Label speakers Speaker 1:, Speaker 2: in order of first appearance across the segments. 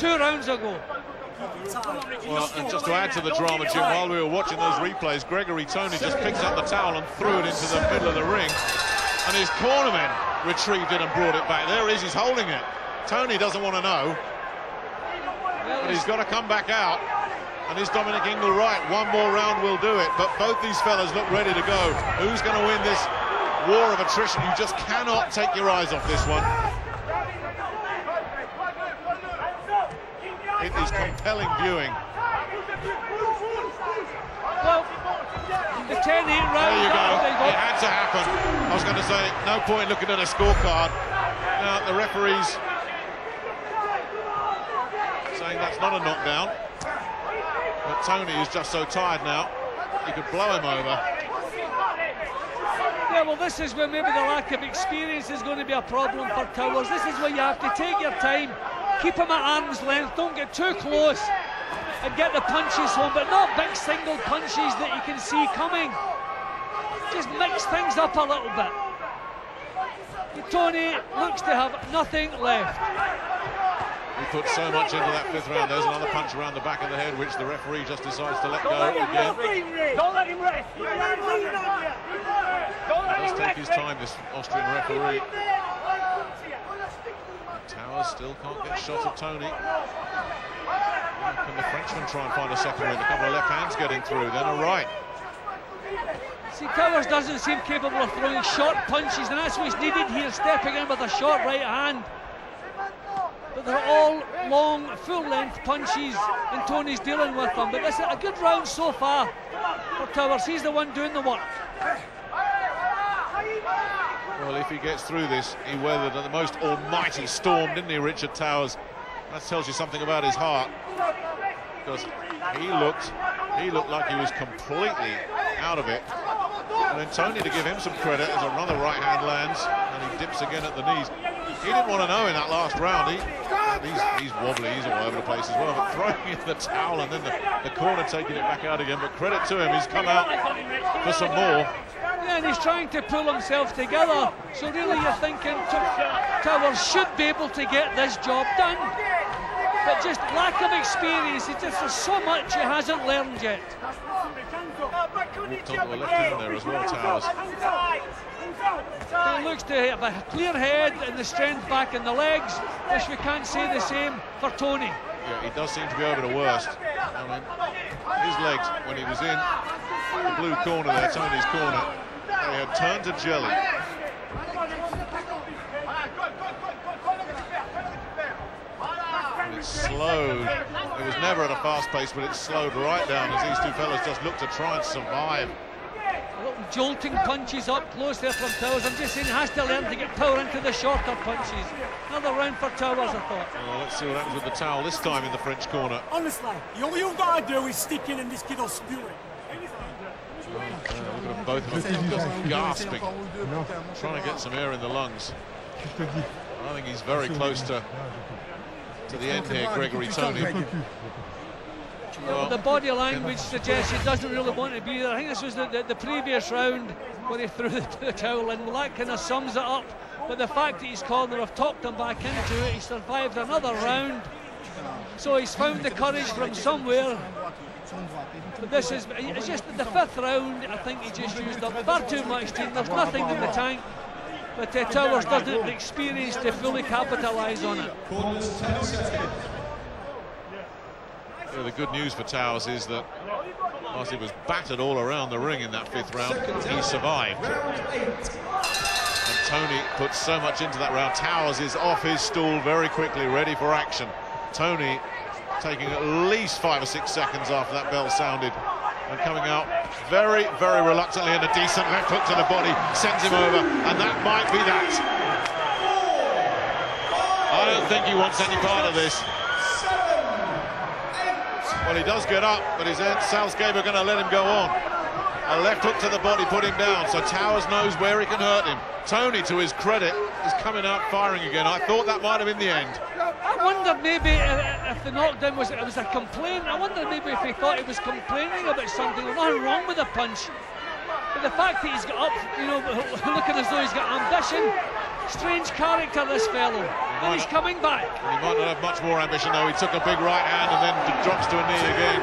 Speaker 1: 2 rounds ago.
Speaker 2: Well, and just to add to the drama, Jim, while we were watching those replays, Gregory Tony just picked up the towel and threw it into the middle of the ring, and his cornermen retrieved it and brought it back. There he is, he's holding it. Tony doesn't want to know, but he's got to come back out. And is Dominic Ingle right? One more round will do it, but both these fellas look ready to go. Who's going to win this war of attrition? You just cannot take your eyes off this one. It is compelling viewing.
Speaker 1: Well, the 10-8 round.
Speaker 2: There you go. It had to happen. I was going to say, no point looking at a scorecard. Now, the referee's saying that's not a knockdown. But Tony is just so tired now, he could blow him over.
Speaker 1: Yeah, well, this is where maybe the lack of experience is going to be a problem for Towers. This is where you have to take your time, keep him at arm's length, don't get too close, and get the punches home, but not big single punches that you can see coming. Just mix things up a little bit. Tony looks to have nothing left.
Speaker 2: He put so much into that 5th round. There's another punch around the back of the head, which the referee just decides to let go again.
Speaker 3: Don't let him rest.
Speaker 2: He does take his time, this Austrian referee. Towers still can't get shot of Tony. Can the Frenchman try and find a second with a couple of left hands getting through, then a right.
Speaker 1: See, Towers doesn't seem capable of throwing short punches, and that's what's needed here, stepping in with a short right hand. But they're all long, full-length punches, and Tony's dealing with them. But this is a good round so far for Towers. He's the one doing the work.
Speaker 2: Well, if he gets through this, he weathered the most almighty storm, didn't he, Richard Towers? That tells you something about his heart, because he looked like he was completely out of it. And then Tony, to give him some credit, as another right hand lands, and he dips again at the knees. He didn't want to know in that last round. He's wobbly, he's all over the place as well, but throwing in the towel and then the corner taking it back out again. But credit to him, he's come out for some more.
Speaker 1: Yeah, and he's trying to pull himself together. So really you're thinking Towers should be able to get this job done. But just lack of experience, there's so much he hasn't learned yet.
Speaker 2: Walked onto the left hand there as well, Towers.
Speaker 1: He looks to have a clear head and the strength back in the legs, which we can't say the same for Tony.
Speaker 2: Yeah, he does seem to be over the worst. I mean, his legs, when he was in the blue corner there, Tony's corner, they had turned to jelly. And it slowed. It was never at a fast pace, but it slowed right down as these two fellas just looked to try and survive.
Speaker 1: Jolting punches up close there from Towers. I'm just saying he has to learn to get power into the shorter punches. Another round for Towers, I thought.
Speaker 2: Well, let's see what happens with the towel this time in the French corner.
Speaker 3: Honestly, all you've got to do is stick in and this kid will spew it.
Speaker 2: Look at them, both of them just gasping, trying to get some air in the lungs. I think he's very close to the end here, Gregory Tony.
Speaker 1: Well, the body language suggests he doesn't really want to be there. I think this was the previous round where he threw the towel in. Well, that kind of sums it up. But the fact that his corner have talked him back into it, he survived another round. So he's found the courage from somewhere. But this is, it's just the 5th round, I think he just used up far too much time. There's nothing in the tank. But Towers doesn't have the experience to fully capitalise on it.
Speaker 2: Yeah, the good news for Towers is that whilst he was battered all around the ring in that 5th round, he survived. And Tony put so much into that round. Towers is off his stool very quickly, ready for action. Tony taking at least 5 or 6 seconds after that bell sounded and coming out very, very reluctantly, and a decent left hook to the body sends him over, and that might be that. I don't think he wants any part of this. Well, he does get up, but his Ernst Salzgeber going to let him go on. A left hook to the body put him down, so Towers knows where he can hurt him. Tony, to his credit, is coming out firing again. I thought that might have been the end.
Speaker 1: I wondered maybe if the knockdown was a complaint. I wondered maybe if he thought he was complaining about something. There's nothing wrong with the punch. But the fact that he's got up, you know, looking as though he's got ambition, strange character, this fellow. And he's coming back.
Speaker 2: He might not have much more ambition though. He took a big right hand and then drops to a knee again.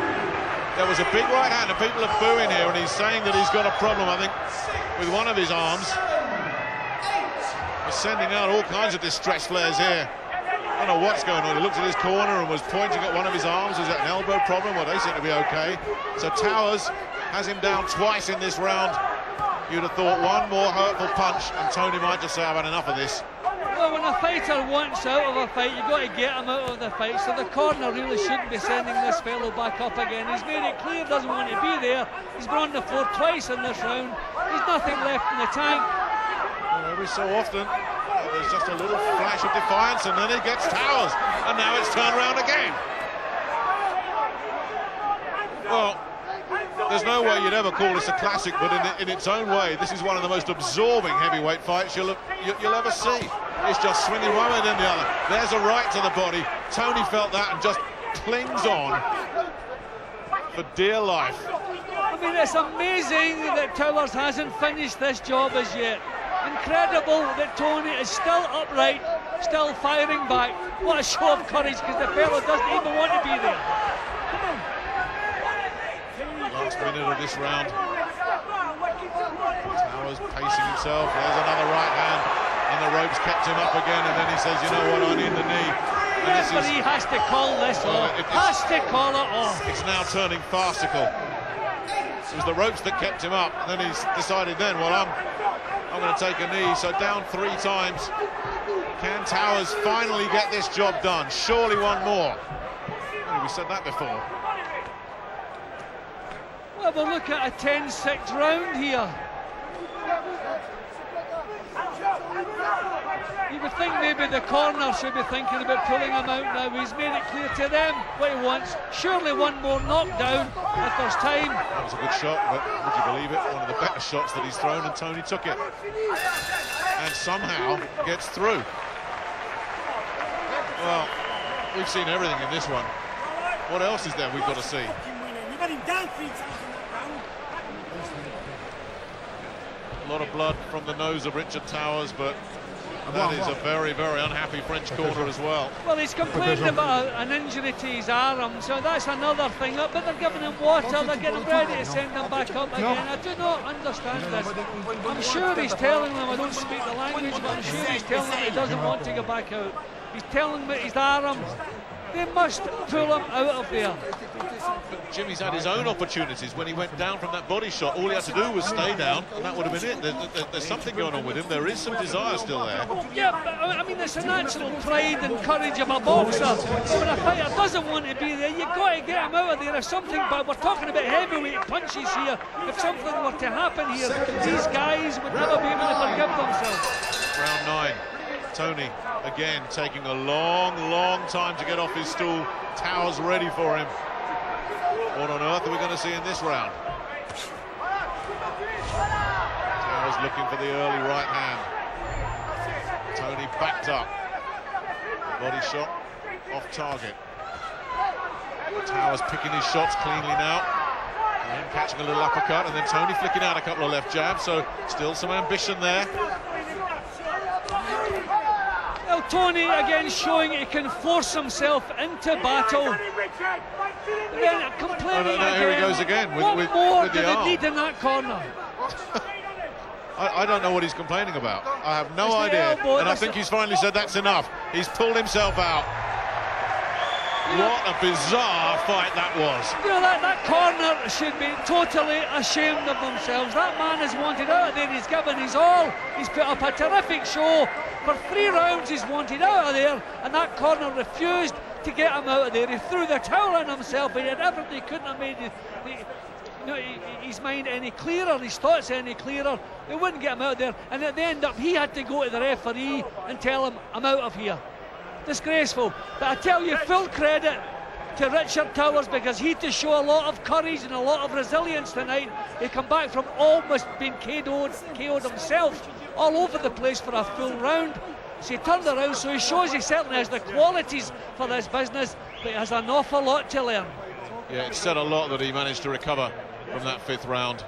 Speaker 2: There was a big right hand and people are booing here, and he's saying that he's got a problem, I think, with one of his arms. He's sending out all kinds of distress flares here. I don't know what's going on. He looked at his corner and was pointing at one of his arms. Was it an elbow problem? Well, they seem to be okay. So Towers has him down twice in this round. You'd have thought one more hurtful punch and Tony might just say, I've had enough of this.
Speaker 1: Well, when a fighter wants out of a fight, you've got to get him out of the fight. So the corner really shouldn't be sending this fellow back up again. He's made it clear doesn't want to be there. He's been on the floor twice in this round. There's nothing left in the tank.
Speaker 2: Well, every so often, there's just a little flash of defiance, and then he gets Towers, and now it's turned around again. Well, there's no way you'd ever call this a classic, but in its own way, this is one of the most absorbing heavyweight fights you'll ever see. It's just swinging one way then the other. There's a right to the body. Tony felt that and just clings on for dear life.
Speaker 1: I mean, it's amazing that Towers hasn't finished this job as yet. Incredible that Tony is still upright, still firing back. What a show of courage, because the fellow doesn't even want to be there.
Speaker 2: Last minute of this round. Towers pacing himself. There's another right hand, and the ropes kept him up again, and then he says, you know what, I need the knee.
Speaker 1: The referee has to call this off. Has to call it off.
Speaker 2: It's now turning farcical. It was the ropes that kept him up, and then he's decided then, well, I'm going to take a knee. So down 3 times. Can Towers finally get this job done? Surely one more. We said that before.
Speaker 1: Well, we'll look at a 10-6 round here. You would think maybe the corner should be thinking about pulling him out now. He's made it clear to them what he wants. Surely one more knockdown if there's time.
Speaker 2: That was a good shot, but would you believe it? One of the better shots that he's thrown, and Tony took it. And somehow gets through. Well, we've seen everything in this one. What else is there we've got to see?
Speaker 3: We've had him down 3 times in that round.
Speaker 2: A lot of blood from the nose of Richard Towers, but that is a very, very unhappy French corner as well.
Speaker 1: Well, he's complained about an injury to his arm, so that's another thing. But they're giving him water, they're getting ready to send him back up again. I do not understand this. I'm sure he's telling them, I don't speak the language, but I'm sure he's telling them he doesn't want to go back out. He's telling them his arm. They must pull him out of there.
Speaker 2: But Jimmy's had his own opportunities when he went down from that body shot. All he had to do was stay down, and that would have been it. There's something going on with him. There is some desire still there.
Speaker 1: Yeah, but I mean, it's a natural pride and courage of a boxer. When a fighter doesn't want to be there, you've got to get him out of there. If something, but we're talking about heavyweight punches here. If something were to happen here, these guys would never be able to forgive themselves.
Speaker 2: Round 9. Tony again taking a long, long time to get off his stool. Towers ready for him. What on earth are we going to see in this round? Towers looking for the early right hand. Tony backed up. Body shot off target. Towers picking his shots cleanly now. And catching a little uppercut, and then Tony flicking out a couple of left jabs, so still some ambition there.
Speaker 1: Well, Tony again showing he can force himself into battle. Then complaining again.
Speaker 2: Here he goes again with
Speaker 1: what more
Speaker 2: with
Speaker 1: do
Speaker 2: the
Speaker 1: they
Speaker 2: arm.
Speaker 1: need in that corner?
Speaker 2: I don't know what he's complaining about. I have no
Speaker 1: It's the
Speaker 2: idea.
Speaker 1: elbow,
Speaker 2: And I think he's finally said that's enough. He's pulled himself out. What a bizarre fight that was.
Speaker 1: You know, that corner should be totally ashamed of themselves. That man has wanted out of there. He's given his all. He's put up a terrific show. For 3 rounds he's wanted out of there, and that corner refused to get him out of there. He threw the towel in himself. He had everything. He couldn't have made his mind any clearer, his thoughts any clearer. They wouldn't get him out of there, and at the end up he had to go to the referee and tell him, I'm out of here. Disgraceful. But I tell you, full credit to Richard Towers, because he had to show a lot of courage and a lot of resilience tonight. He come back from almost being KO'd himself all over the place for a full round. So he turned around, so he shows he certainly has the qualities for this business, but he has an awful lot to learn.
Speaker 2: Yeah, it said a lot that he managed to recover from that 5th round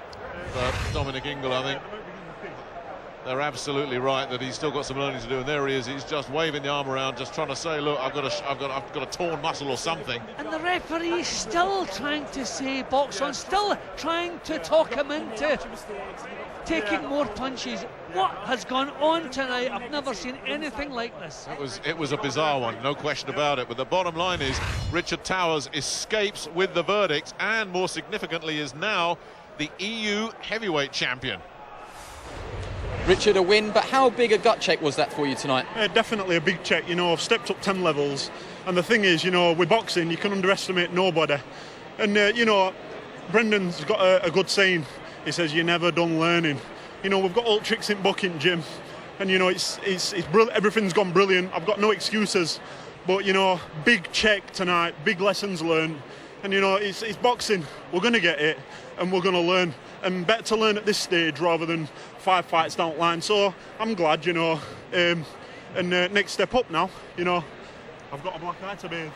Speaker 2: for Dominic Ingle, I think. they're absolutely right that he's still got some learning to do, and there he is. He's just waving the arm around, just trying to say, look, I've got a torn muscle or something.
Speaker 1: And the referee is still trying to say box on, still trying to talk him into taking more punches. What has gone on tonight? I've never seen anything like this.
Speaker 2: It was a bizarre one, no question about it. But the bottom line is Richard Towers escapes with the verdict, and more significantly is now the EU heavyweight champion.
Speaker 4: Richard, a win, but how big a gut check was that for you tonight?
Speaker 5: Definitely a big check. You know, I've stepped up 10 levels, and the thing is, you know, with boxing you can underestimate nobody. And you know, Brendan's got a good saying. He says, "You're never done learning." You know, we've got all tricks in booking, Jim, and you know, it's everything's gone brilliant. I've got no excuses, but you know, big check tonight, big lessons learned, and you know, it's boxing. We're going to get it, and we're going to learn, and better to learn at this stage rather than 5 fights down the line. So I'm glad, you know, and next step up now. You know, I've got a black eye to bathe.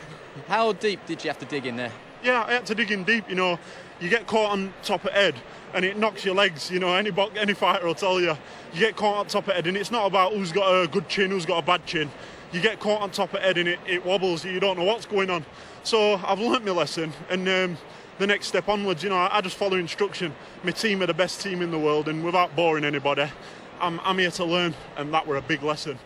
Speaker 4: How deep did you have to dig in there?
Speaker 5: Yeah, I had to dig in deep. You know, you get caught on top of head and it knocks your legs. You know, any fighter will tell you, you get caught on top of head, and it's not about who's got a good chin, who's got a bad chin. You get caught on top of head and it wobbles. You don't know what's going on. So I've learnt my lesson, and the next step onwards, you know, I just follow instruction. My team are the best team in the world, and without boring anybody, I'm here to learn, and that were a big lesson.